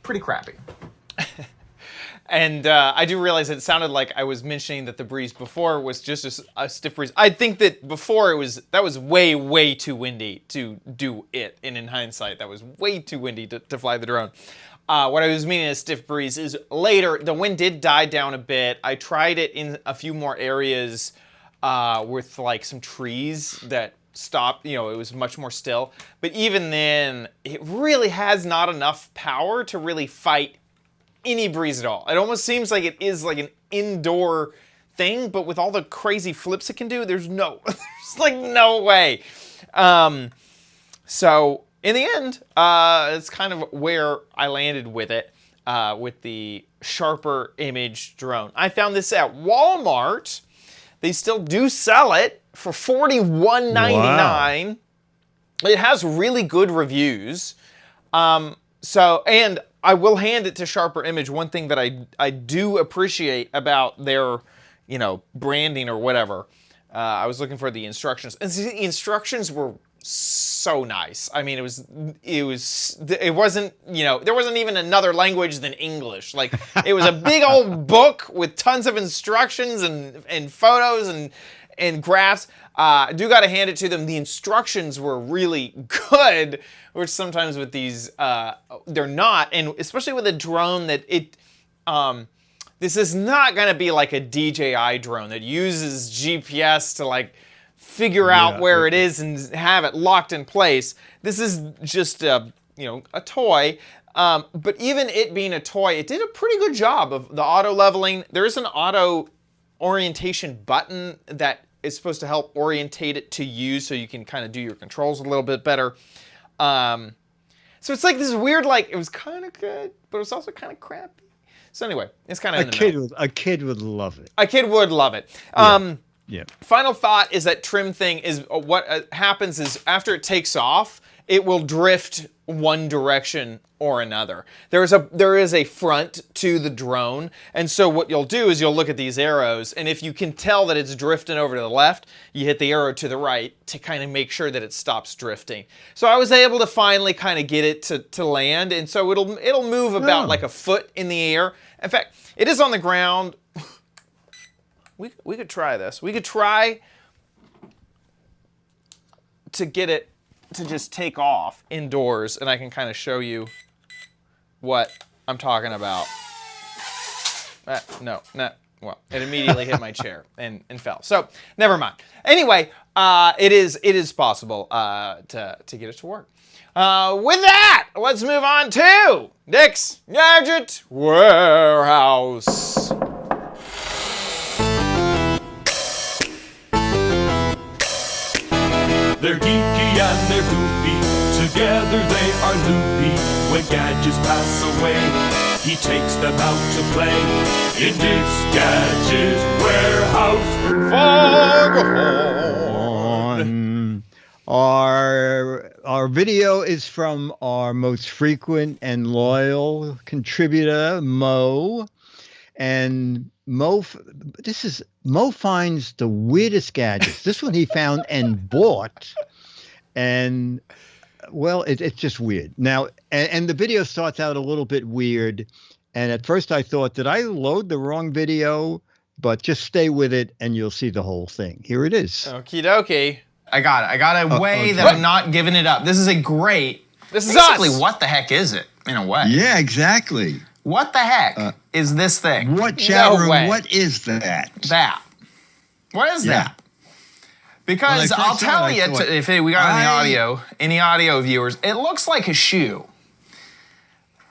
pretty crappy. And I do realize it sounded like I was mentioning that the breeze before was just a stiff breeze. I think that before that was way, way too windy to do it. And in hindsight, that was way too windy to fly the drone. What I was meaning a stiff breeze is later, the wind did die down a bit. I tried it in a few more areas with like some trees that stopped, it was much more still. But even then, it really has not enough power to really fight any breeze at all. It almost seems like it is like an indoor thing, but with all the crazy flips it can do, there's like no way. So in the end, it's kind of where I landed with it, with the Sharper Image drone. I found this at Walmart. They still do sell it for $41.99. Wow. It has really good reviews. And I will hand it to Sharper Image. One thing that I do appreciate about their, branding or whatever. I was looking for the instructions. And the instructions were so nice. I mean, it wasn't, there wasn't even another language than English. Like, it was a big old book with tons of instructions and photos and graphs. I do got to hand it to them. The instructions were really good, which sometimes with these, they're not. And especially with a drone this is not going to be like a DJI drone that uses GPS to like figure out where it is and have it locked in place. This is just a toy. But even it being a toy, it did a pretty good job of the auto leveling. There is an auto orientation button that is supposed to help orientate it to you so you can kind of do your controls a little bit better. So it's like this weird, like, it was kind of good, but it was also kind of crappy. So anyway, it's kind of a kid would love it. A kid would love it. Yeah. Final thought is that trim thing is what happens is after it takes off, it will drift one direction or another. There is a front to the drone, and so what you'll do is you'll look at these arrows, and if you can tell that it's drifting over to the left, you hit the arrow to the right to kind of make sure that it stops drifting. So I was able to finally kind of get it to land, and so it'll move about like a foot in the air. In fact, it is on the ground. We could try this. We could try to get it to just take off indoors, and I can kind of show you what I'm talking about. No, well, it immediately hit my chair and fell. So never mind. Anyway, it is possible to get it to work. With that, let's move on to Dick's Gadget Warehouse. They're geeky and they're goofy, together they are loopy. When gadgets pass away, he takes them out to play in Dick's Gadget Warehouse. Our video is from our most frequent and loyal contributor, Mo. And Mo finds the weirdest gadgets. This one he found and bought. And, well, it's just weird. Now, and the video starts out a little bit weird. And at first I thought, did I load the wrong video? But just stay with it and you'll see the whole thing. Here it is. Okie dokie. I got a way that I'm not giving it up. This is Basically, what the heck is it, in a way? Yeah, exactly. What the heck is this thing? What chat room? What is that? What is that? Because I'll tell you, if we got any audio viewers, it looks like a shoe.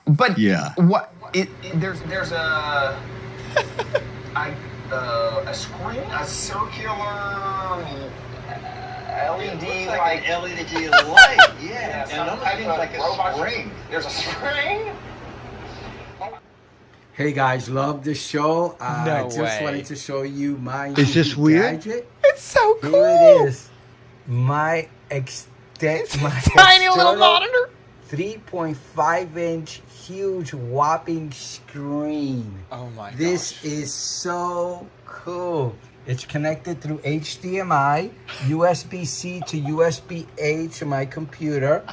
But what? There's a screen, a circular LED like LED light. Yeah, and another thing like a spring. There's a spring. Hey guys, love the show. I just wanted to show you my Is this weird? gadget. It's so cool. Here it is. My tiny little monitor. 3.5-inch huge whopping screen. Oh my god. This is so cool. It's connected through HDMI, USB-C to USB-A to my computer.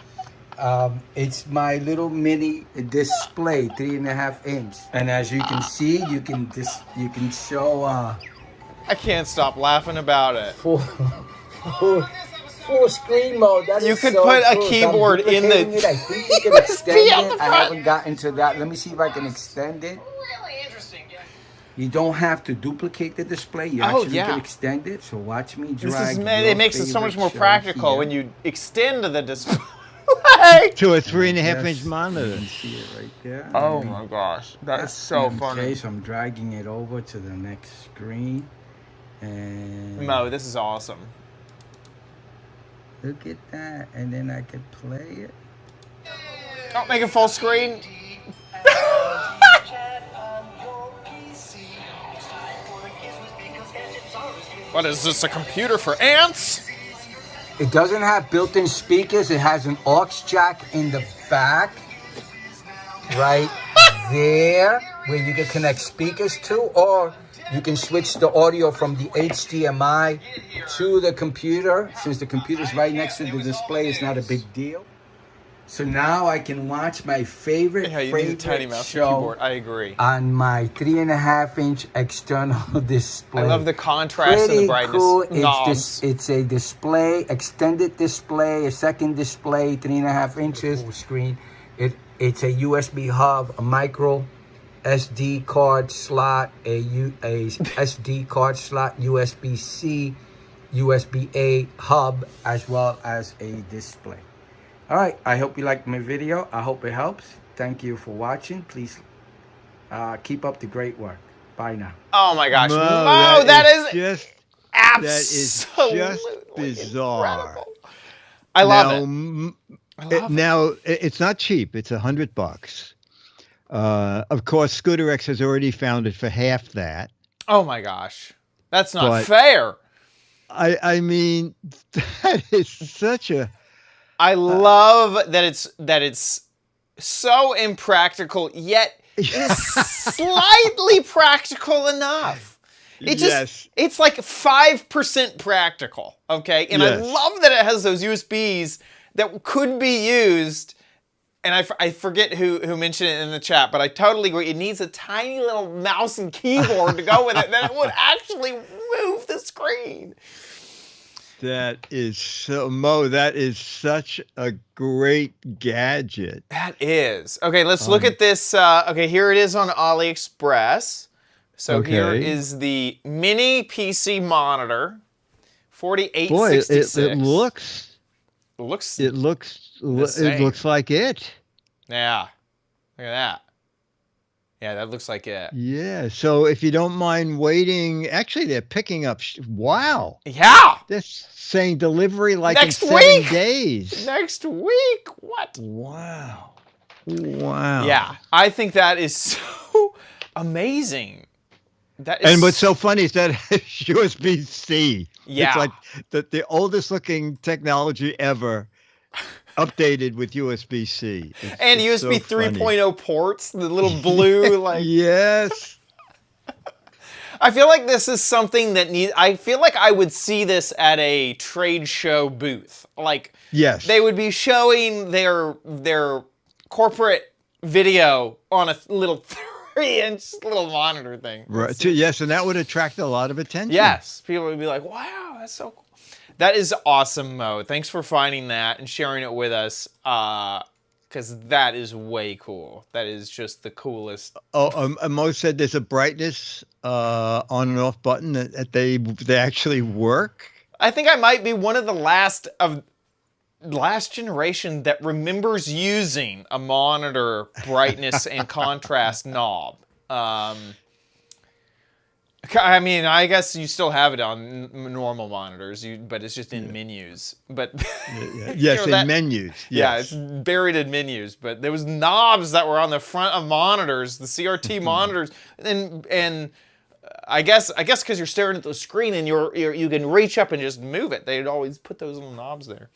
It's my little mini display, 3.5 inch. And as you can see, you can show I can't stop laughing about it. full screen mode. That You is could so put a cool. keyboard So I'm in the duplicating it. I think you can extend USB on the it. I front. haven't gotten to that. Let me see if I can extend it. Really interesting. You don't have to duplicate the display. You actually can extend it. So watch me drag. It makes it so much more practical when you extend the display. To a 3.5-inch monitor. You can see it right there. Oh my gosh, that is so funny. Okay, so I'm dragging it over to the next screen. And Mo, this is awesome. look at that. And then I can play it. Oh, make it full screen. What is this, a computer for ants? It doesn't have built-in speakers. It has an aux jack in the back, right there, where you can connect speakers to, or You can switch the audio from the HDMI to the computer. Since the computer's right next to the display, it's not a big deal. So now I can watch my favorite Yeah, you need a tiny mouse and show keyboard. I agree. on my 3.5-inch external display. I love the contrast and the brightness. Cool. Knobs. It's a display, extended display, a second display, 3.5 inches screen. It's a USB hub, a micro SD card slot, a SD card slot, USB-C, USB-A hub, as well as a display. All right, I hope you liked my video. I hope it helps. Thank you for watching. Please keep up the great work. Bye now. Oh my gosh. Mo, that is just absolutely that is just bizarre. incredible. I love it. Now it's not cheap. It's $100. Of course, ScooterX has already found it for half that. Oh my gosh. That's not But- fair. I mean, that is such a. I love that it's so impractical, yet is slightly practical enough. It's like 5% practical, okay? And I love that it has those USBs that could be used. And I forget who mentioned it in the chat, but I totally agree. It needs a tiny little mouse and keyboard to go with it, then it would actually move the screen. That is so, Mo, that is such a great gadget. That is. Okay, let's look at this. Okay, here it is on AliExpress. So here is the mini PC monitor, 4866. Boy, it looks like it. Yeah, look at that. Yeah, that looks like it. Yeah, so if you don't mind waiting, actually they're picking up, wow. Yeah. They're saying delivery like Next in week. 7 days. Next week, what? Wow. Wow. Yeah, I think that is so amazing. That is And what's so funny is that it's USB-C. Yeah. It's like the oldest looking technology ever. Updated with USB-C. And it's USB so funny. 3.0 ports, the little blue like. Yes. I feel like this is something that I feel like I would see this at a trade show booth. Like, yes, they would be showing their corporate video on a little 3-inch little monitor thing. Right. Yes, and that would attract a lot of attention. Yes, people would be like, "Wow, that's so cool." That is awesome, Mo. Thanks for finding that and sharing it with us, because that is way cool. That is just the coolest. Oh, Mo said there's a brightness on and off button that they actually work. I think I might be one of the last generation that remembers using a monitor brightness and contrast knob. I mean, I guess you still have it on normal monitors, but it's just in menus. But yes, in menus. Yes. Yeah, it's buried in menus. But there was knobs that were on the front of monitors, the CRT monitors, and I guess because you're staring at the screen and you can reach up and just move it. They'd always put those little knobs there.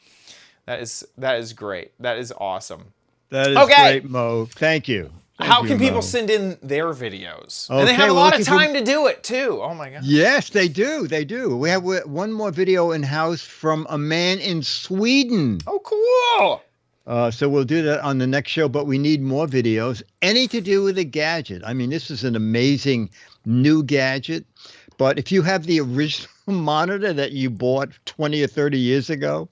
That is great. That is awesome. That is great, Mo. Thank you. How can people send in their videos? Okay, And they have a lot of time to do it, too. Oh, my God. Yes, they do. They do. We have one more video in-house from a man in Sweden. Oh, cool. So we'll do that on the next show, but we need more videos. Any to do with a gadget. I mean, this is an amazing new gadget. But if you have the original monitor that you bought 20 or 30 years ago,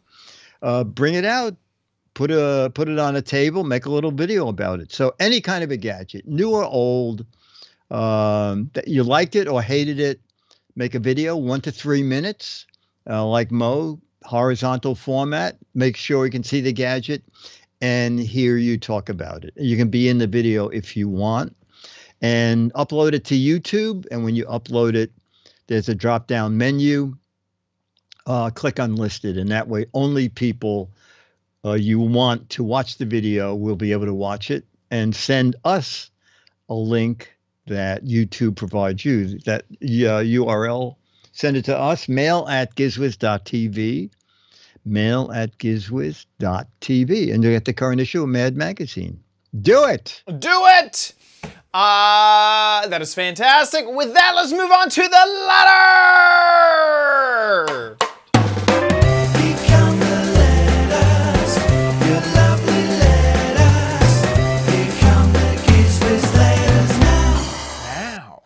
bring it out. Put it on a table, make a little video about it. So any kind of a gadget, new or old, that you liked it or hated it, make a video, 1 to 3 minutes, like Mo, horizontal format. Make sure you can see the gadget and hear you talk about it. You can be in the video if you want, and upload it to YouTube. And when you upload it, there's a drop-down menu. Click unlisted, and that way only people you want to watch the video will be able to watch it, and send us a link that YouTube provides you. That URL, send it to us, mail@gizwiz.tv, mail@gizwiz.tv, and you get the current issue of Mad Magazine. Do it! Do it! That is fantastic. With that, let's move on to the letter. Become the letters, your lovely letters. Become the Giz Wiz letters now.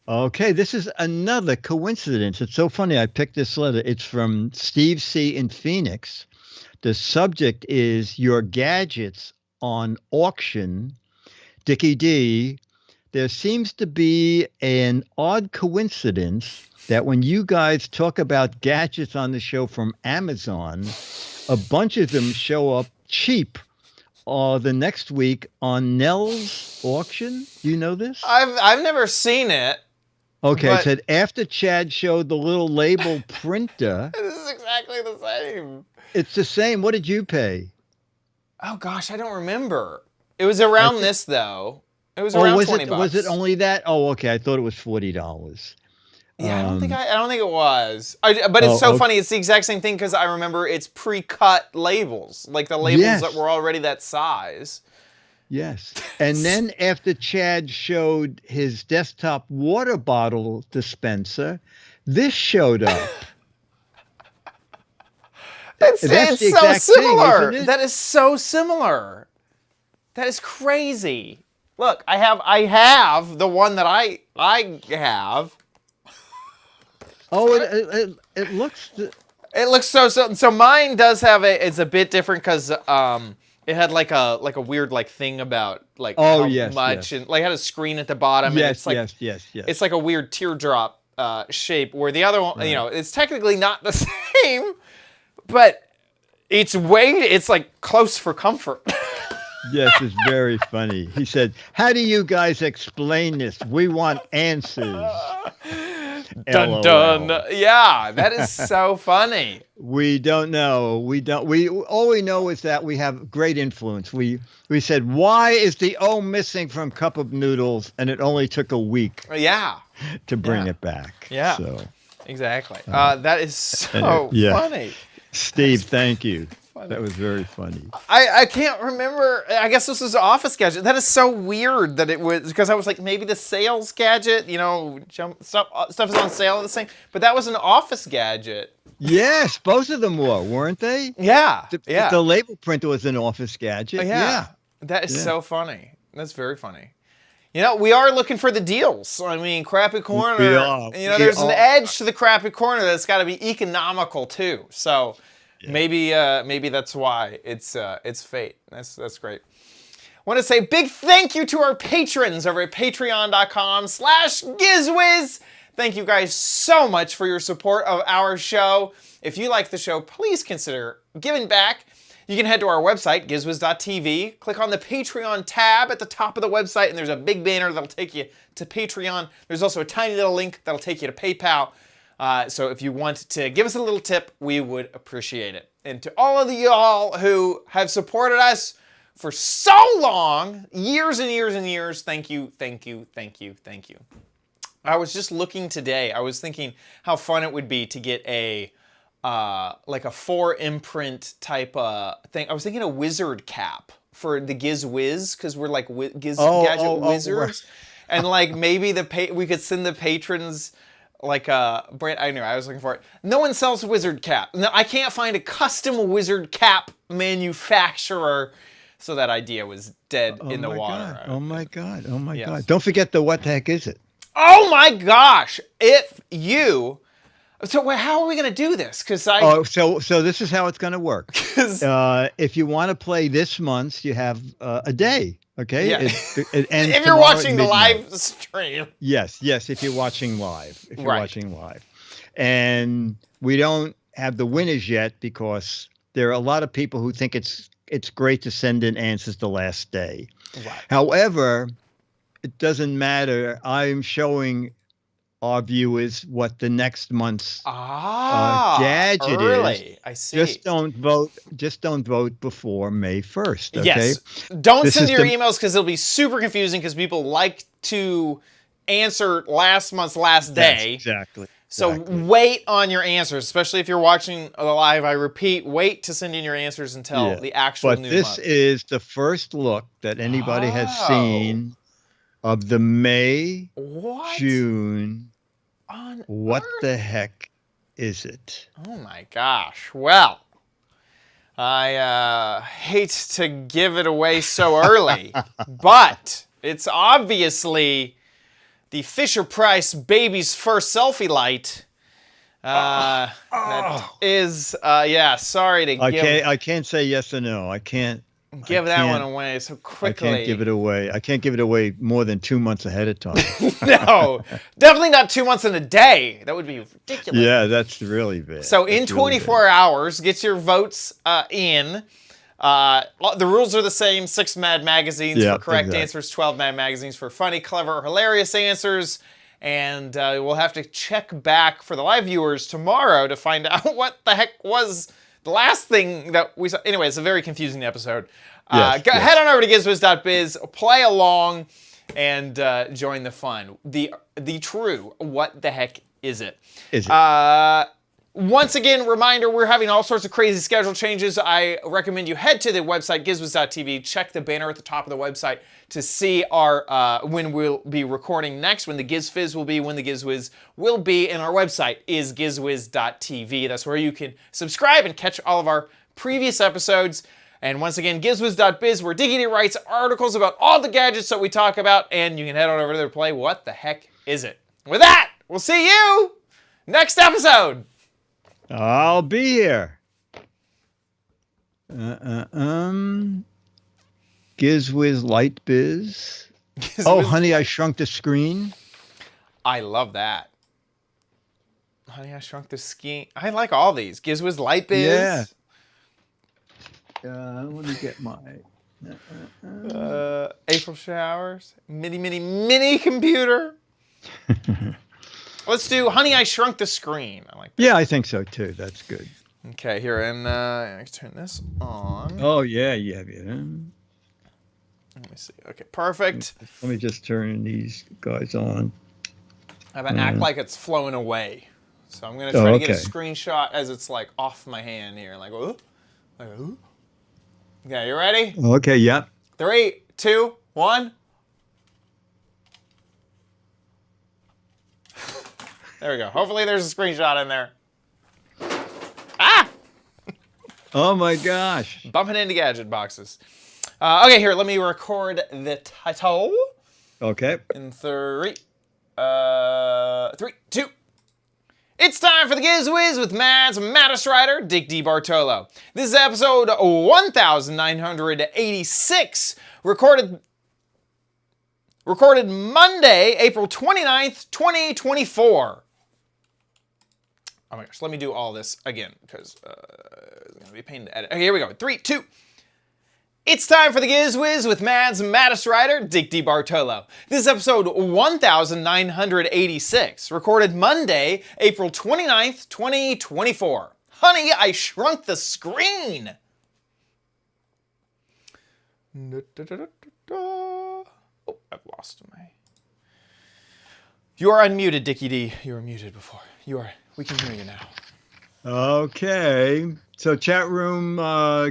Okay, this is another coincidence. It's so funny. I picked this letter. It's from Steve C. in Phoenix. The subject is your gadgets on auction. Dickie D, there seems to be an odd coincidence that when you guys talk about gadgets on the show from Amazon, a bunch of them show up cheap the next week on Nell's auction. Do you know this? I've never seen it. Okay, but it said after Chad showed the little label printer. This is exactly the same. It's the same. What did you pay? Oh gosh, I don't remember. It was around this though. It was around $20. Was it only that? Oh, okay. I thought it was $40. Yeah, I don't think it was. But it's so funny. It's the exact same thing because I remember it's pre-cut labels, like the labels that were already that size. Yes. And then after Chad showed his desktop water bottle dispenser, this showed up. It's so similar. That is so similar. That is crazy. Look, I have the one that I have. Oh, it looks. It looks so. Mine does have it's a bit different because it had like a weird like thing about like how much and like had a screen at the bottom. Yes, and it's like, yes. It's like a weird teardrop shape where the other one, it's technically not the same, but it's like close for comfort. Yes, it's very funny. He said, "How do you guys explain this? We want answers." Dun dun. Yeah, that is so funny. We don't know. All we know is that we have great influence. We said, "Why is the O missing from Cup of Noodles?" And it only took a week. Yeah. To bring it back. Yeah. So exactly. That is so funny. Steve, thank you. That was very funny. I can't remember. I guess this was Office Gadget. That is so weird that it was, because I was like, maybe the sales gadget, stuff is on sale at the same. But that was an Office Gadget. Yes, both of them were, weren't they? Yeah. The label printer was an Office Gadget. Yeah. That is so funny. That's very funny. We are looking for the deals. I mean, Crappy Corner. We are. There's an edge to the Crappy Corner that's got to be economical too. So. Yeah. Maybe that's why it's fate. That's great. I want to say big thank you to our patrons over at patreon.com/GizWiz. Thank you guys so much for your support of our show. If you like the show, please consider giving back. You can head to our website, gizwiz.tv, click on the Patreon tab at the top of the website, and there's a big banner that'll take you to Patreon. There's also a tiny little link that'll take you to PayPal. So if you want to give us a little tip, we would appreciate it. And to all of y'all who have supported us for so long, years and years and years, thank you, thank you, thank you, thank you. I was just looking today, I was thinking how fun it would be to get like a 4-imprint type thing. I was thinking a wizard cap for the Giz Wiz, because we're like Gadget wizards. Right. And like maybe we could send the patrons like a brand. I knew I was looking for it. No one sells wizard cap. No, I can't find a custom wizard cap manufacturer. So that idea was dead in the water. Oh my god! Oh my god! Don't forget the what the heck is it? Oh my gosh! So how are we gonna do this? So this is how it's gonna work. If you want to play this month, you have a day. Okay. Yeah. It ends if you're watching the live stream. Yes. If you're watching live. And we don't have the winners yet because there are a lot of people who think it's great to send in answers the last day. Right. However, it doesn't matter. I'm showing our viewers what the next month's gadget is. I see. Just don't vote before May 1st. Okay? Yes. Don't send your emails because it'll be super confusing because people like to answer last month's last day. Exactly. So wait on your answers, especially if you're watching the live. I repeat, wait to send in your answers until the actual new month. But this is the first look that anybody has seen of the May, What? June. On What earth? the heck is it? Oh my gosh. Well, I hate to give it away so early, but it's obviously the Fisher-Price Baby's First Selfie Light. That is, yeah, sorry to I can't say yes or no. I can't give that one away so quickly. I can't give it away. I can't give it away more than 2 months ahead of time. No, definitely not 2 months in a day. That would be ridiculous. Yeah, that's really bad. So in 24 hours, get your votes in. The rules are the same. 6 Mad Magazines for correct answers, 12 Mad Magazines for funny, clever, or hilarious answers. And we'll have to check back for the live viewers tomorrow to find out what the heck was the last thing that we saw. Anyway, it's a very confusing episode. Head on over to gizwiz.biz, play along, and join the fun. The true what the heck is it? Once again, reminder, we're having all sorts of crazy schedule changes. I recommend you head to the website, gizwiz.tv, check the banner at the top of the website to see our when we'll be recording next, when the Giz Fizz will be, when the Giz Wiz will be, and our website is gizwiz.tv. That's where you can subscribe and catch all of our previous episodes. And once again, gizwiz.biz, where Diggity writes articles about all the gadgets that we talk about, and you can head on over there to play What the Heck Is It? With that, we'll see you next episode. I'll be here. Giz Wiz Light Biz. Honey, I Shrunk the Screen. I love that. Honey, I Shrunk the Screen. I like all these. Giz Wiz Light Biz. Yeah. Let me get my... April Showers. Mini computer. Let's do Honey, I Shrunk the Screen. I like that. Yeah, I think so too. That's good. Okay, here, and I turn this on. Oh, yeah, yeah. Let me see. Okay, perfect. Let me just turn these guys on. I'm going to act like it's flowing away. So I'm going to try to get a screenshot as it's like off my hand here. Like, ooh. Ooh. Okay, you ready? Okay, yep. 3, 2, 1. There we go. Hopefully there's a screenshot in there. Ah! Oh my gosh. Bumping into gadget boxes. Okay, here, let me record the title. Okay. In 3, 2. It's time for the Giz Wiz with Mads Mattisrider, Dick DeBartolo. This is episode 1986, recorded Monday, April 29th, 2024. Oh my gosh, let me do all this again, because it's going to be a pain to edit. Okay, here we go. 3, 2. It's time for the Giz Wiz with Mads Mattisrider, Dick DeBartolo. This is episode 1986, recorded Monday, April 29th, 2024. Honey, I Shrunk the Screen. Oh, I've lost my... You are unmuted, Dickie D. You were muted before. We can hear you now. Okay. So chat room,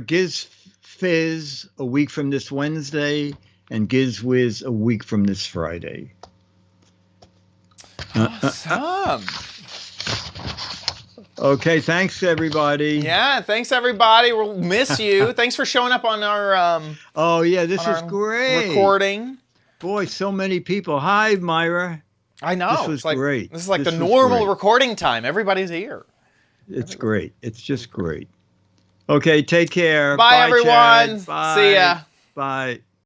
Giz Fizz a week from this Wednesday, and Giz Wiz a week from this Friday. Awesome. Okay, thanks everybody. Yeah, thanks everybody. We'll miss you. Thanks for showing up on our oh yeah, this is great. Recording. Boy, so many people. Hi, Myra. I know. This was great. This is like the normal recording time. Everybody's here. It's great. It's just great. Okay, take care. Bye everyone. Chad. Bye. See ya. Bye.